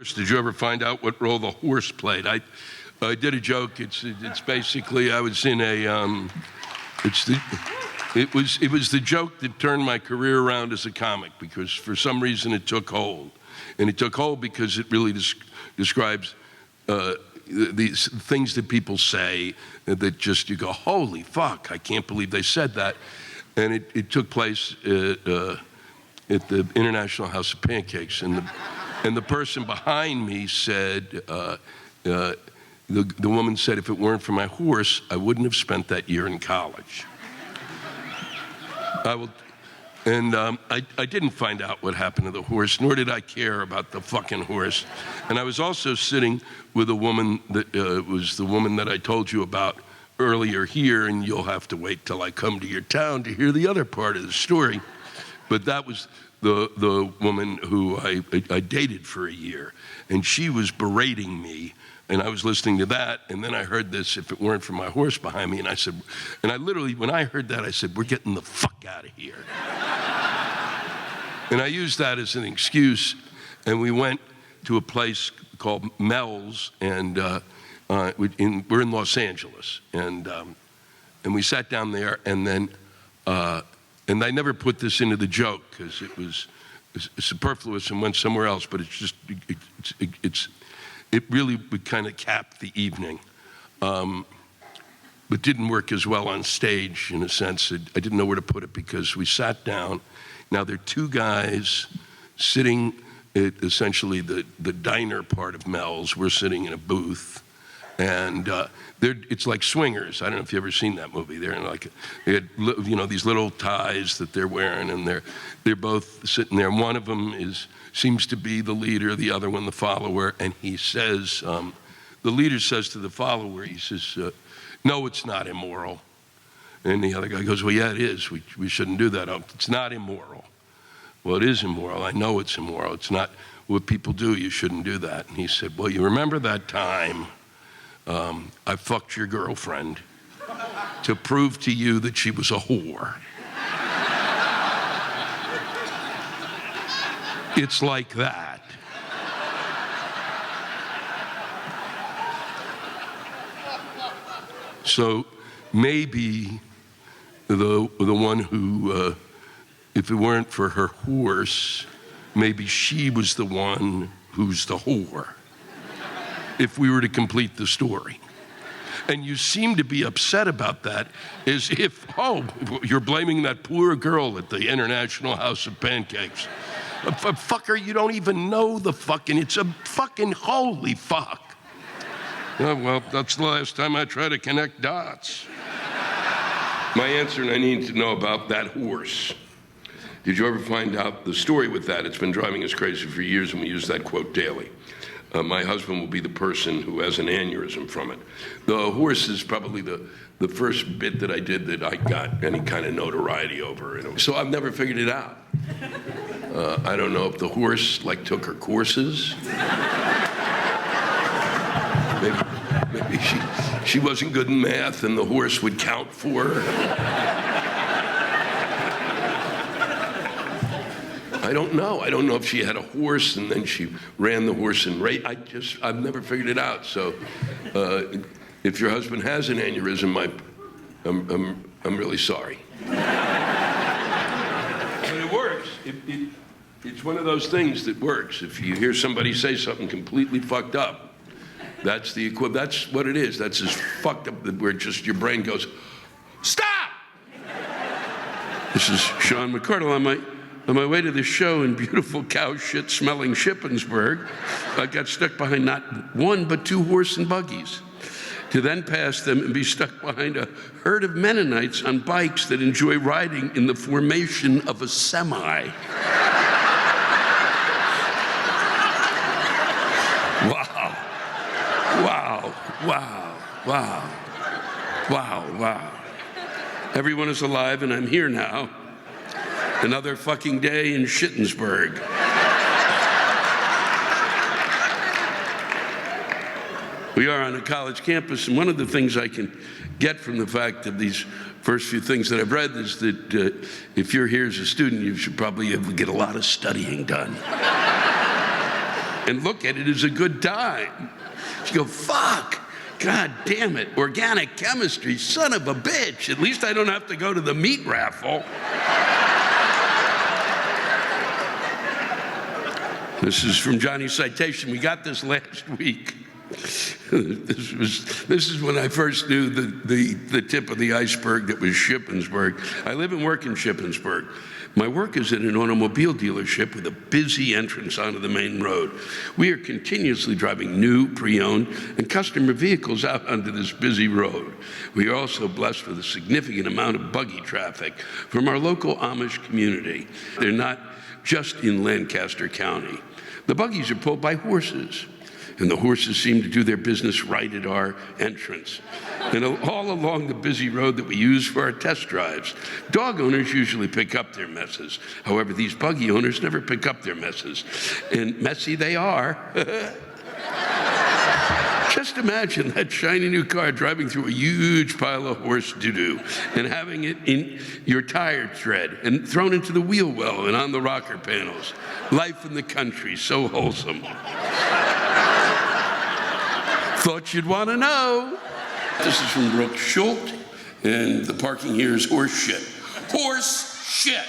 Did you ever find out what role the horse played? I did a joke. It's basically I was in a it was the joke that turned my career around as a comic, because for some reason it took hold, and it took hold because it really describes these things that people say that just you go, holy fuck, I can't believe they said that. And it took place at the International House of Pancakes, and the person behind me said, the woman said, if it weren't for my horse, I wouldn't have spent that year in college. I didn't find out what happened to the horse, nor did I care about the fucking horse. And I was also sitting with a woman that was the woman that I told you about earlier here, and you'll have to wait till I come to your town to hear the other part of the story. But that was the woman who I dated for a year, and she was berating me, and I was listening to that, and then I heard this, if it weren't for my horse behind me, and I said, and I literally, when I heard that, I said, we're getting the fuck out of here. And I used that as an excuse, and we went to a place called Mel's, and we're in Los Angeles, and we sat down there, and then, and I never put this into the joke because it was superfluous and went somewhere else, but it's just, it really would kind of cap the evening. But didn't work as well on stage in a sense. I didn't know where to put it because we sat down. Now there are two guys sitting at essentially the diner part of Mel's. We're sitting in a booth. And it's like swingers. I don't know if you've ever seen that movie. They're in they had, these little ties that they're wearing, and they're both sitting there. And one of them seems to be the leader, the other one the follower. And he says, the leader says to the follower, he says, "No, it's not immoral." And the other guy goes, "Well, yeah, it is. We shouldn't do that. Oh, it's not immoral." "Well, it is immoral. I know it's immoral. It's not what people do. You shouldn't do that." And he said, "Well, you remember that time I fucked your girlfriend to prove to you that she was a whore." It's like that. So maybe the one who, if it weren't for her horse, maybe she was the one who's the whore, if we were to complete the story. And you seem to be upset about that, as if, oh, you're blaming that poor girl at the International House of Pancakes. Fucker, you don't even know the fucking, it's a fucking holy fuck. Oh, well, that's the last time I try to connect dots. My answer, and I need to know about that horse. Did you ever find out the story with that? It's been driving us crazy for years, and we use that quote daily. My husband will be the person who has an aneurysm from it. The horse is probably the first bit that I did that I got any kind of notoriety over. So I've never figured it out. I don't know if the horse took her courses. Maybe she wasn't good in math and the horse would count for her. I don't know. I don't know if she had a horse and then she ran the horse in race. I've never figured it out. So if your husband has an aneurysm, I'm really sorry. But it works. It's one of those things that works. If you hear somebody say something completely fucked up, that's what it is. That's as fucked up where just your brain goes, stop! This is Sean McCardle. On my way to the show in beautiful cow shit smelling Shippensburg, I got stuck behind not one but two horse and buggies, to then pass them and be stuck behind a herd of Mennonites on bikes that enjoy riding in the formation of a semi. Wow. Wow. Wow. Wow. Wow. Wow. Everyone is alive and I'm here now. Another fucking day in Shippensburg. We are on a college campus, and one of the things I can get from the fact of these first few things that I've read is that if you're here as a student, you should probably get a lot of studying done. and look at it as a good time. You go, fuck, God damn it, organic chemistry, son of a bitch. At least I don't have to go to the meat raffle. This is from Johnny's Citation. We got this last week. This is when I first knew the tip of the iceberg that was Shippensburg. I live and work in Shippensburg. My work is at an automobile dealership with a busy entrance onto the main road. We are continuously driving new, pre-owned, and customer vehicles out onto this busy road. We are also blessed with a significant amount of buggy traffic from our local Amish community. They're not just in Lancaster County. The buggies are pulled by horses, and the horses seem to do their business right at our entrance. And all along the busy road that we use for our test drives, dog owners usually pick up their messes. However, these buggy owners never pick up their messes. And messy they are. Just imagine that shiny new car driving through a huge pile of horse doo-doo and having it in your tire tread and thrown into the wheel well and on the rocker panels. Life in the country, so wholesome. Thought you'd want to know. This is from Brooke Schultz, and the parking here is horse shit. Horse shit.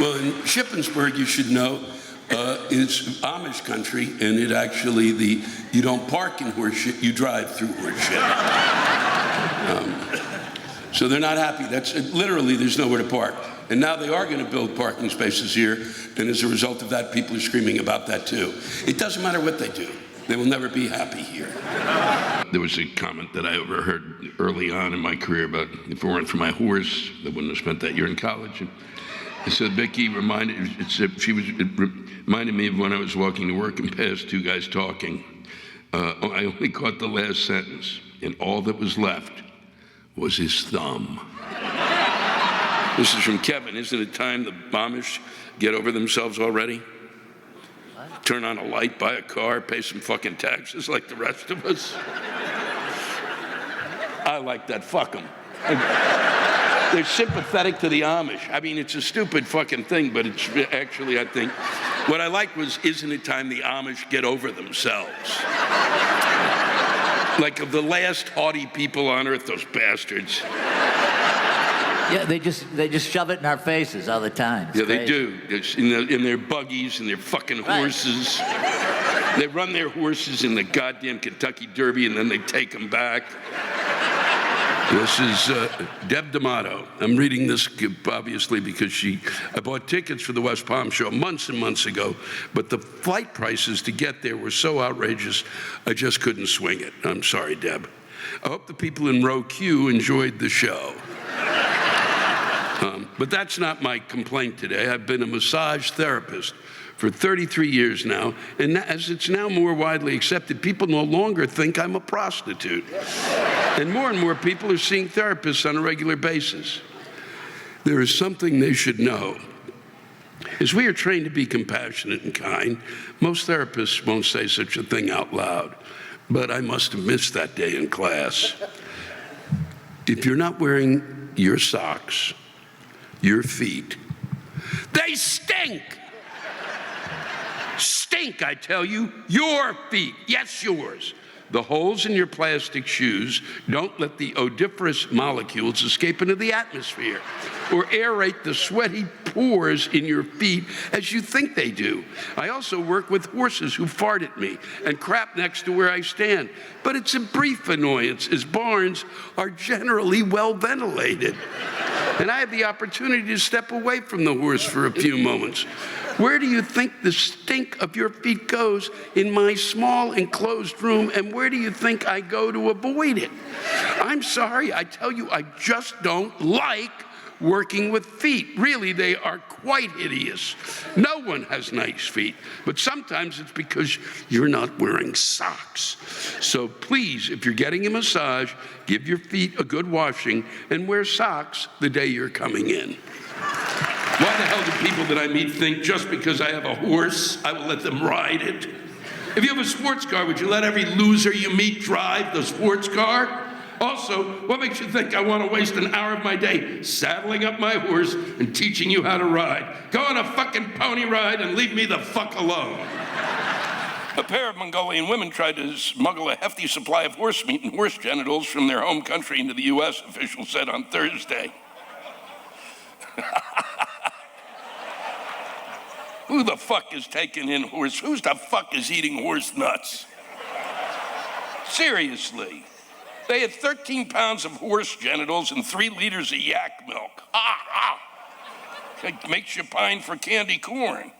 Well, in Shippensburg, you should know, it's Amish country, and it actually, you don't park in horse shit, you drive through horse shit. So they're not happy. That's literally, there's nowhere to park. And now they are going to build parking spaces here, and as a result of that, people are screaming about that too. It doesn't matter what they do. They will never be happy here. There was a comment that I overheard early on in my career about if it weren't for my horse, I wouldn't have spent that year in college. And it said Vicky reminded me of when I was walking to work and passed two guys talking. I only caught the last sentence, and all that was left was his thumb. This is from Kevin. Isn't it time the Amish get over themselves already? What? Turn on a light, buy a car, pay some fucking taxes like the rest of us? I like that. Fuck them. They're sympathetic to the Amish. I mean, it's a stupid fucking thing, but it's actually, I think, what I like was, isn't it time the Amish get over themselves? Like of the last haughty people on earth, those bastards. Yeah, they just shove it in our faces all the time. It's crazy. They do. In their buggies and their fucking horses. Right. They run their horses in the goddamn Kentucky Derby and then they take them back. This is Deb D'Amato. I'm reading this obviously because I bought tickets for the West Palm show months and months ago, but the flight prices to get there were so outrageous, I just couldn't swing it. I'm sorry, Deb. I hope the people in row Q enjoyed the show. But that's not my complaint today. I've been a massage therapist for 33 years now, and as it's now more widely accepted, people no longer think I'm a prostitute. And more people are seeing therapists on a regular basis. There is something they should know. As we are trained to be compassionate and kind, most therapists won't say such a thing out loud, but I must have missed that day in class. If you're not wearing your socks, your feet, they stink! Stink, I tell you. Your feet, yes, yours. The holes in your plastic shoes don't let the odiferous molecules escape into the atmosphere or aerate the sweaty pores in your feet as you think they do. I also work with horses who fart at me and crap next to where I stand. But it's a brief annoyance, as barns are generally well ventilated. And I have the opportunity to step away from the horse for a few moments. Where do you think the stink of your feet goes in my small enclosed room, and where do you think I go to avoid it? I'm sorry, I tell you, I just don't like working with feet. Really, they are quite hideous. No one has nice feet, but sometimes it's because you're not wearing socks. So please, if you're getting a massage, give your feet a good washing and wear socks the day you're coming in. Why the hell do people that I meet think just because I have a horse, I will let them ride it? If you have a sports car, would you let every loser you meet drive the sports car? Also, what makes you think I want to waste an hour of my day saddling up my horse and teaching you how to ride? Go on a fucking pony ride and leave me the fuck alone. A pair of Mongolian women tried to smuggle a hefty supply of horse meat and horse genitals from their home country into the U.S., officials said on Thursday. Who the fuck is taking in horse? Who the fuck is eating horse nuts? Seriously. They had 13 pounds of horse genitals and 3 liters of yak milk. It makes you pine for candy corn.